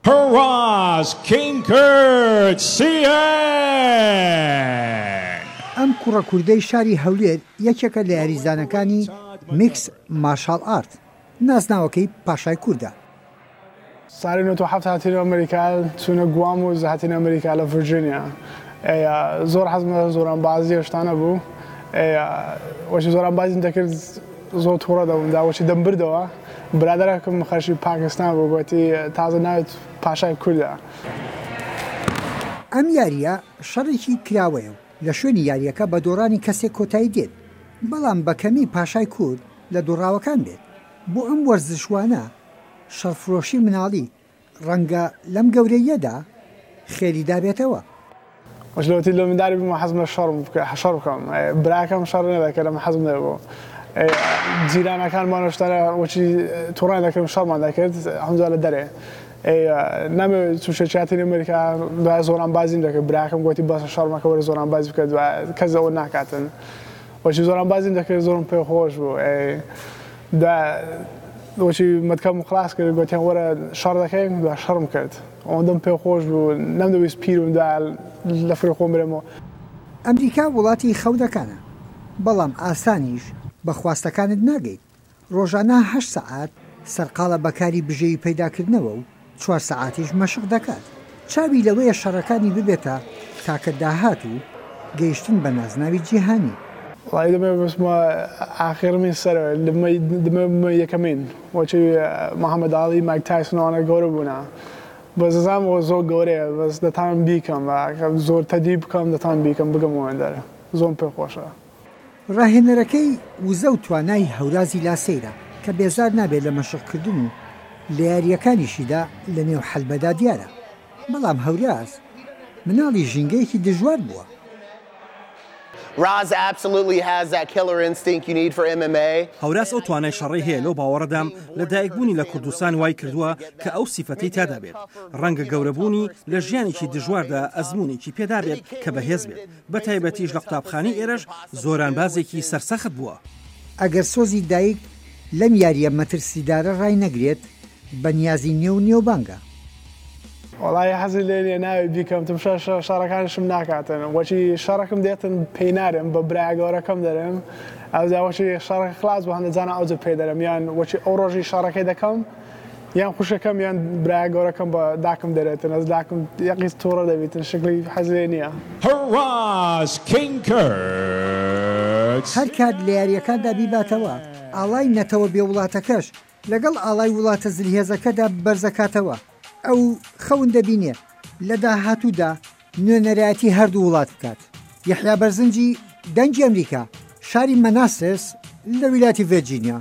Haraz Kinkert CN. ئەم کوڕە کوردەی شاری هەولێر یەکێکە لە یاریزانەکانی میکس مارشال ئارت ناسناوەکەی پاشای کووردە. ساڵی 1970 هاتینە ئەمریکا چوونە گوام و هاتینە ئەمریکا لە ڤیرجینیا. زۆر حەزمە زۆرانبازی شتانە بوو. وەچی زۆرانبازیم دەکرد زۆر تووڕە دەبووم وەچی دەم بردەوە برادەرێکم خەرشی پاکستان بوو گوتی تازە ناوێت پاشای کووردە. ئەم یاریە شەڕێکی کراوەیە و لە شوێنی یاریەکە بە دۆڕانی کەسێک کۆتایی دێت بەڵام بەکەمی پاشای کورد لە دۆڕاوەکان بێت. بۆ ئەم وەرزشوانە شەڕفرۆشی مناڵی ڕەنگە لەم گەورەیەدا خێری دابێتەوە. وەشلەوەتی لە منداری بوومە حەزمە شەڕ بکەم براکەم شەڕ نەدەکە لەمە حەزم نەبوو. جیرانەکانمان شتانە وەچی تووڕای دەکەم شەڕمان دەکرد هەمجا لە دەرێ. نامەوێت تووشەچاتی ئەمریکا دوای زۆرانبازیم دەکرد براکەم گوتی بەسە شەڕمەکە وەرە زۆرانبازی بکرد کەس ئەوە ناکاتن. وەچی زۆرانبازیم دەکرد زۆرم پێ خۆش بوو. وەچی مەتکەم خلاص کرد گوتیان وەرە شەڕ دەکەین دوای شەڕم کرد. ئەوەندەم پێ خۆش بوو نەمدەویست پیرم لە فری خۆم برێمەوە. ئەمریکا وڵاتی خەونەکانە بەڵام ئاسانیش بە خواستەکانت ناگەیت. ڕۆژانە 8 سەعات سەرقاڵە بەکاری بژێوی پەیداکردنەوە و 4 سەعاتیش مەشق دەکات. چاوی لەوەیە شەڕەکانی ببێتە تاکە داهات و گەیشتن بە نازناوی جیهانی. وڵی دەمێ بسمە ئاخرمی سەرەوە دەمە یەکەمین وەچی محەممەد عاڵی مایک تایسۆنەوانە گەورە بوونە. بەزانەوە زۆر گەورەیە بەس دەتان بیکەم زۆر تەدی بکەم دەتان بیکەم بگەمەوە دەرە زۆر پێ خۆشە. ڕاهێنەرەکەی وزە و توانای هەورازی لاسەیرە کە بێزار نابێت لە مەشقکردن و لە یاریەکانیشیدا لە نێو حەلبەدا دیارە. بەڵام هەوراز مناڵی ژینگەیەکی دژوار بووە. Raz absolutely has that killer instinct you need for MMA. هەوراز ئەو توانای شەڕی هەیە لەو باوەڕەدام لە دایکبوونی لە کوردستان وای کردووە کە ئەو سیفەتەی تادا بێت. ڕەنگە گەورەبوونی لە ژیانێکی دژواردا ئەزمونێکی پێدا بێت کە بەهێز بێت. بە تایبەتیش لە قوتابخانەی ئێرەش زۆرانبازێکی سەرسەخت بووە. ئەگەر سۆزی دایک لەم یاریە مەترسیدارە ڕای نەگرێت بە نیازی نێوبانگە. وڵای حەزی لێنێ ناوی بیکەم تم شەڕەکانشم ناکاتن وەچی شەڕەکەم دێتن پێی نارم بە برای گەورەکەم دەرم ئەوزاوەچی شەڕەکە خلاص بە هەندەجانە ئەوجە پێ دەرم یان وەچی ئەو ڕۆژی شەڕەکەی دەکەم یان خوشەکەم یان برای گەورەکەم بە داکم دەرێتن ئەس داکم یەقیس تۆڕە دەبیتن شکلی حەزی نییە. Haraz Kinkert. هەر کات لە یاریەکاندا بیباتەوە ئاڵای نەتەوە بێ وڵاتەکەش لەگەڵ ئاڵای وڵاتە زلهێزەکەدا بەرزەکاتەوە. ئەو خەون دەبینێ لە داهاتوودا نوێنەرایەتی هەردوو وڵات بکات. یەحیا بەرزنجی دەنگی ئەمریکا شاری مەناسس لە ویلاتی ڤێرجینیا.